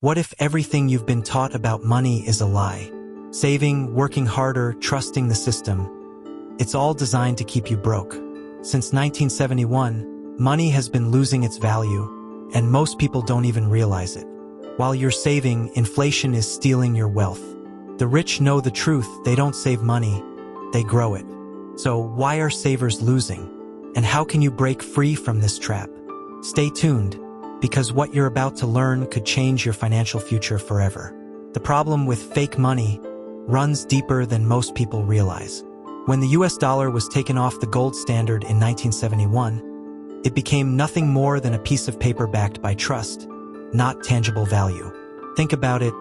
What if everything you've been taught about money is a lie? Saving, working harder, trusting the system. It's all designed to keep you broke. Since 1971, money has been losing its value, and most people don't even realize it. While you're saving, inflation is stealing your wealth. The rich know the truth. They don't save money, they grow it. So why are savers losing? And how can you break free from this trap? Stay tuned, because what you're about to learn could change your financial future forever. The problem with fake money runs deeper than most people realize. When the US dollar was taken off the gold standard in 1971, it became nothing more than a piece of paper backed by trust, not tangible value. Think about it.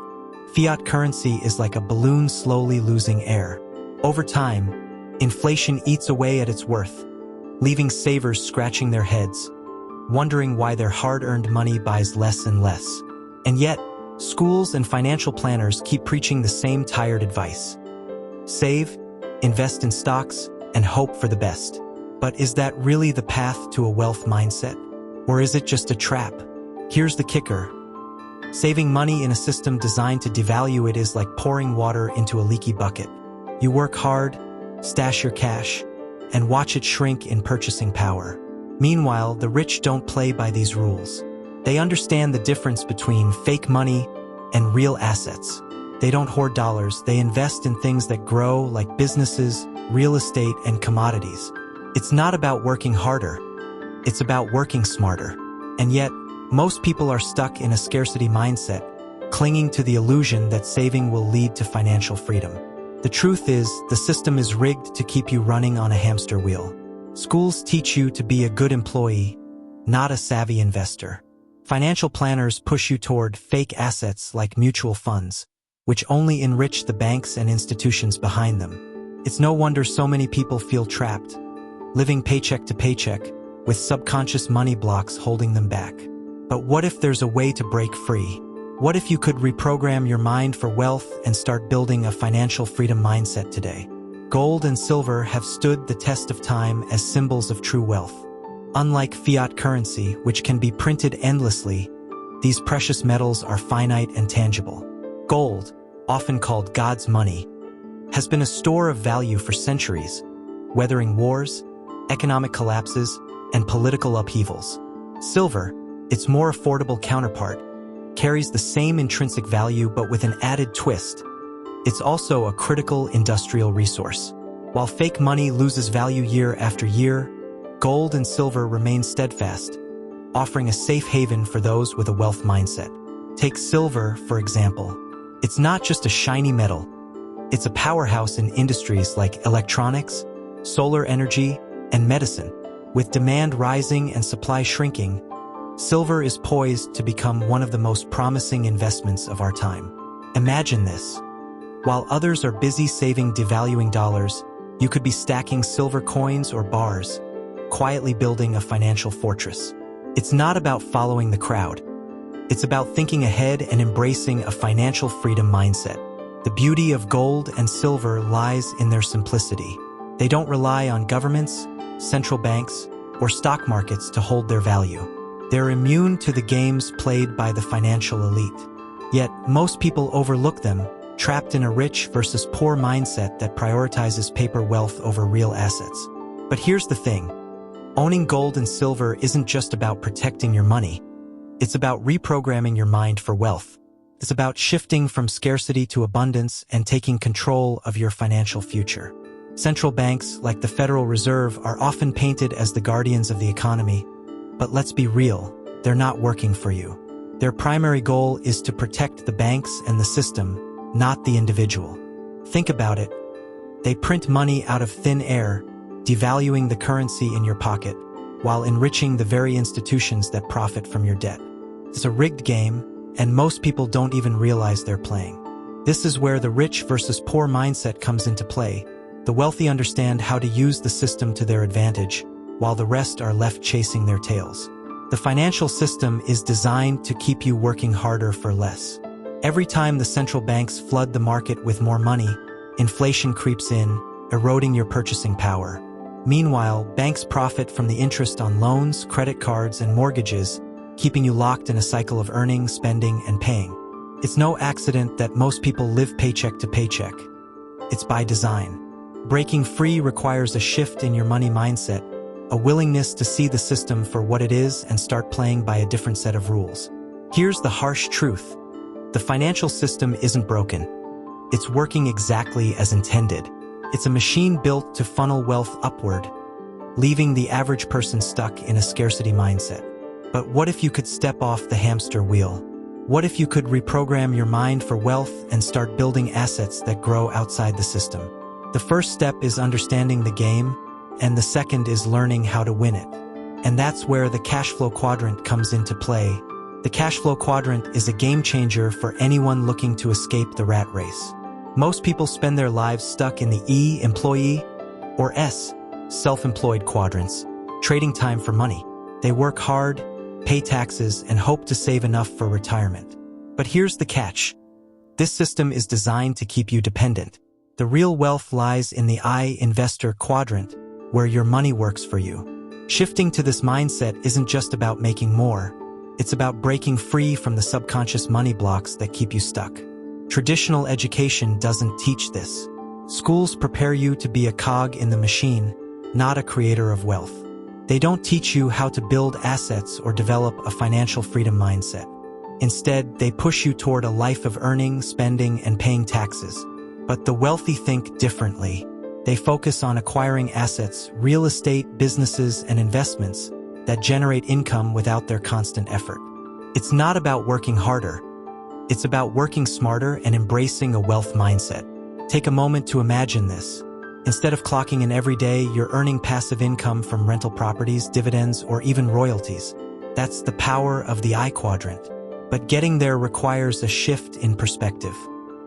Fiat currency is like a balloon slowly losing air. Over time, inflation eats away at its worth, leaving savers scratching their heads, wondering why their hard-earned money buys less and less. And yet, schools and financial planners keep preaching the same tired advice. Save, invest in stocks, and hope for the best. But is that really the path to a wealth mindset? Or is it just a trap? Here's the kicker. Saving money in a system designed to devalue it is like pouring water into a leaky bucket. You work hard, stash your cash, and watch it shrink in purchasing power. Meanwhile, the rich don't play by these rules. They understand the difference between fake money and real assets. They don't hoard dollars, they invest in things that grow, like businesses, real estate, and commodities. It's not about working harder, it's about working smarter. And yet, most people are stuck in a scarcity mindset, clinging to the illusion that saving will lead to financial freedom. The truth is, the system is rigged to keep you running on a hamster wheel. Schools teach you to be a good employee, not a savvy investor. Financial planners push you toward fake assets like mutual funds, which only enrich the banks and institutions behind them. It's no wonder so many people feel trapped, living paycheck to paycheck, with subconscious money blocks holding them back. But what if there's a way to break free? What if you could reprogram your mind for wealth and start building a financial freedom mindset today? Gold and silver have stood the test of time as symbols of true wealth. Unlike fiat currency, which can be printed endlessly, these precious metals are finite and tangible. Gold, often called God's money, has been a store of value for centuries, weathering wars, economic collapses, and political upheavals. Silver, its more affordable counterpart, carries the same intrinsic value but with an added twist. It's also a critical industrial resource. While fake money loses value year after year, gold and silver remain steadfast, offering a safe haven for those with a wealth mindset. Take silver, for example. It's not just a shiny metal. It's a powerhouse in industries like electronics, solar energy, and medicine. With demand rising and supply shrinking, silver is poised to become one of the most promising investments of our time. Imagine this. While others are busy saving devaluing dollars, you could be stacking silver coins or bars, quietly building a financial fortress. It's not about following the crowd. It's about thinking ahead and embracing a financial freedom mindset. The beauty of gold and silver lies in their simplicity. They don't rely on governments, central banks, or stock markets to hold their value. They're immune to the games played by the financial elite. Yet, most people overlook them, trapped in a rich versus poor mindset that prioritizes paper wealth over real assets. But here's the thing. Owning gold and silver isn't just about protecting your money. It's about reprogramming your mind for wealth. It's about shifting from scarcity to abundance and taking control of your financial future. Central banks, like the Federal Reserve, are often painted as the guardians of the economy. But let's be real, they're not working for you. Their primary goal is to protect the banks and the system, not the individual. Think about it. They print money out of thin air, devaluing the currency in your pocket, while enriching the very institutions that profit from your debt. It's a rigged game, and most people don't even realize they're playing. This is where the rich versus poor mindset comes into play. The wealthy understand how to use the system to their advantage, while the rest are left chasing their tails. The financial system is designed to keep you working harder for less. Every time the central banks flood the market with more money, inflation creeps in, eroding your purchasing power. Meanwhile, banks profit from the interest on loans, credit cards, and mortgages, keeping you locked in a cycle of earning, spending, and paying. It's no accident that most people live paycheck to paycheck. It's by design. Breaking free requires a shift in your money mindset, a willingness to see the system for what it is and start playing by a different set of rules. Here's the harsh truth. The financial system isn't broken. It's working exactly as intended. It's a machine built to funnel wealth upward, leaving the average person stuck in a scarcity mindset. But what if you could step off the hamster wheel? What if you could reprogram your mind for wealth and start building assets that grow outside the system? The first step is understanding the game, and the second is learning how to win it. And that's where the cash flow quadrant comes into play. The cash flow quadrant is a game changer for anyone looking to escape the rat race. Most people spend their lives stuck in the E, employee, or S, self-employed quadrants, trading time for money. They work hard, pay taxes, and hope to save enough for retirement. But here's the catch. This system is designed to keep you dependent. The real wealth lies in the I, investor quadrant, where your money works for you. Shifting to this mindset isn't just about making more. It's about breaking free from the subconscious money blocks that keep you stuck. Traditional education doesn't teach this. Schools prepare you to be a cog in the machine, not a creator of wealth. They don't teach you how to build assets or develop a financial freedom mindset. Instead, they push you toward a life of earning, spending, and paying taxes. But the wealthy think differently. They focus on acquiring assets, real estate, businesses, and investments that generate income without their constant effort. It's not about working harder. It's about working smarter and embracing a wealth mindset. Take a moment to imagine this. Instead of clocking in every day, you're earning passive income from rental properties, dividends, or even royalties. That's the power of the I quadrant. But getting there requires a shift in perspective.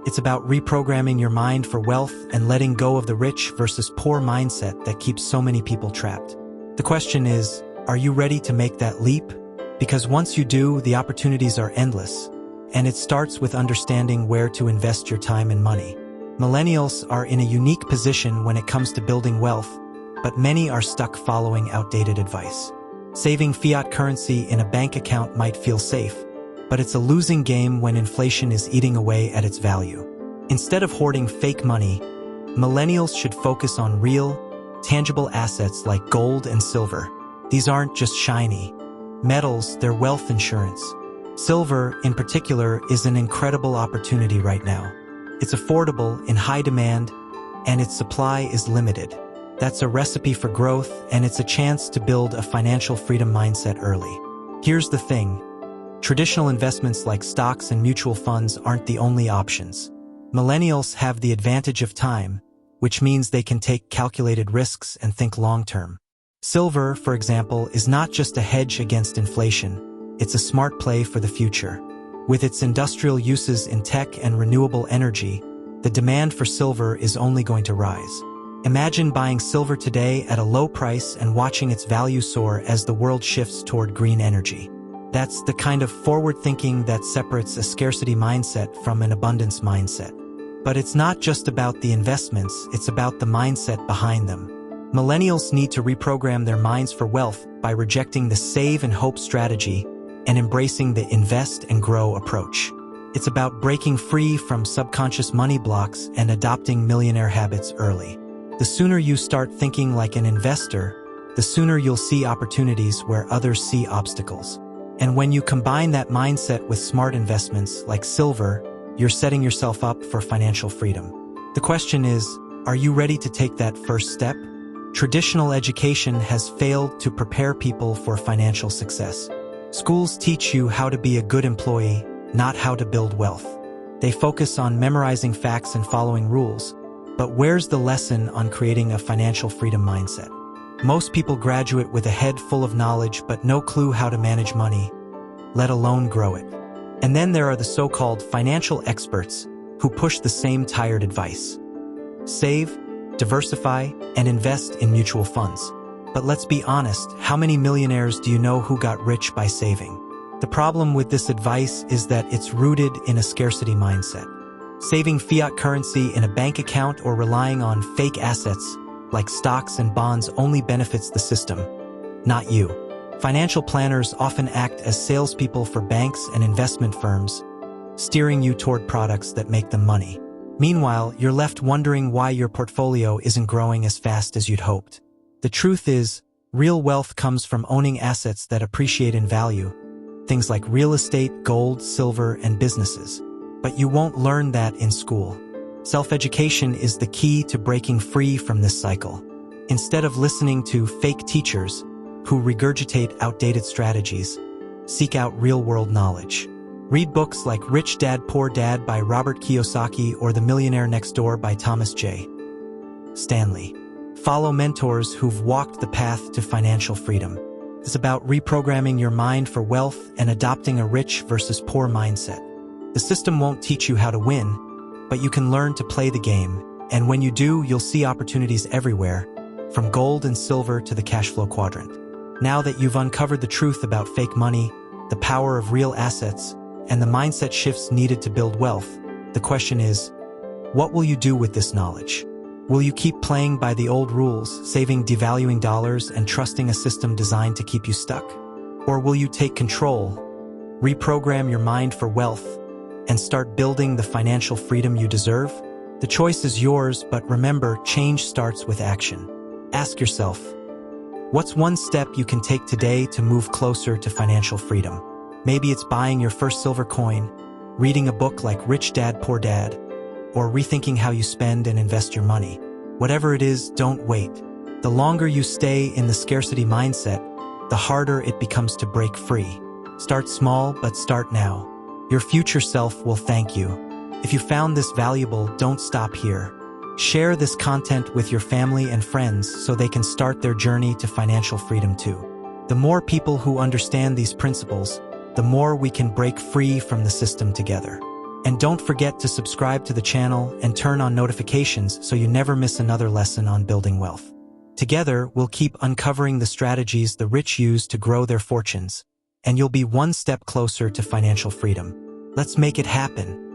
It's about reprogramming your mind for wealth and letting go of the rich versus poor mindset that keeps so many people trapped. The question is, are you ready to make that leap? Because once you do, the opportunities are endless. And it starts with understanding where to invest your time and money. Millennials are in a unique position when it comes to building wealth, but many are stuck following outdated advice. Saving fiat currency in a bank account might feel safe, but it's a losing game when inflation is eating away at its value. Instead of hoarding fake money, millennials should focus on real, tangible assets like gold and silver. These aren't just shiny metals, they're wealth insurance. Silver, in particular, is an incredible opportunity right now. It's affordable, in high demand, and its supply is limited. That's a recipe for growth, and it's a chance to build a financial freedom mindset early. Here's the thing. Traditional investments like stocks and mutual funds aren't the only options. Millennials have the advantage of time, which means they can take calculated risks and think long-term. Silver, for example, is not just a hedge against inflation. It's a smart play for the future. With its industrial uses in tech and renewable energy, the demand for silver is only going to rise. Imagine buying silver today at a low price and watching its value soar as the world shifts toward green energy. That's the kind of forward thinking that separates a scarcity mindset from an abundance mindset. But it's not just about the investments, it's about the mindset behind them. Millennials need to reprogram their minds for wealth by rejecting the save and hope strategy and embracing the invest and grow approach. It's about breaking free from subconscious money blocks and adopting millionaire habits early. The sooner you start thinking like an investor, the sooner you'll see opportunities where others see obstacles. And when you combine that mindset with smart investments like silver, you're setting yourself up for financial freedom. The question is, are you ready to take that first step? Traditional education has failed to prepare people for financial success. Schools teach you how to be a good employee, not how to build wealth. They focus on memorizing facts and following rules, but where's the lesson on creating a financial freedom mindset? Most people graduate with a head full of knowledge but no clue how to manage money, let alone grow it. And then there are the so-called financial experts who push the same tired advice. Save, diversify, and invest in mutual funds. But let's be honest, how many millionaires do you know who got rich by saving? The problem with this advice is that it's rooted in a scarcity mindset. Saving fiat currency in a bank account or relying on fake assets like stocks and bonds only benefits the system, not you. Financial planners often act as salespeople for banks and investment firms, steering you toward products that make them money. Meanwhile, you're left wondering why your portfolio isn't growing as fast as you'd hoped. The truth is, real wealth comes from owning assets that appreciate in value, things like real estate, gold, silver, and businesses. But you won't learn that in school. Self-education is the key to breaking free from this cycle. Instead of listening to fake teachers who regurgitate outdated strategies, seek out real-world knowledge. Read books like Rich Dad, Poor Dad by Robert Kiyosaki or The Millionaire Next Door by Thomas J. Stanley. Follow mentors who've walked the path to financial freedom. It's about reprogramming your mind for wealth and adopting a rich versus poor mindset. The system won't teach you how to win, but you can learn to play the game, and when you do, you'll see opportunities everywhere, from gold and silver to the cash flow quadrant. Now that you've uncovered the truth about fake money, the power of real assets, and the mindset shifts needed to build wealth, the question is, what will you do with this knowledge? Will you keep playing by the old rules, saving devaluing dollars and trusting a system designed to keep you stuck? Or will you take control, reprogram your mind for wealth, and start building the financial freedom you deserve? The choice is yours, but remember, change starts with action. Ask yourself, what's one step you can take today to move closer to financial freedom? Maybe it's buying your first silver coin, reading a book like Rich Dad, Poor Dad, or rethinking how you spend and invest your money. Whatever it is, don't wait. The longer you stay in the scarcity mindset, the harder it becomes to break free. Start small, but start now. Your future self will thank you. If you found this valuable, don't stop here. Share this content with your family and friends so they can start their journey to financial freedom too. The more people who understand these principles, the more we can break free from the system together. And don't forget to subscribe to the channel and turn on notifications so you never miss another lesson on building wealth. Together, we'll keep uncovering the strategies the rich use to grow their fortunes, and you'll be one step closer to financial freedom. Let's make it happen.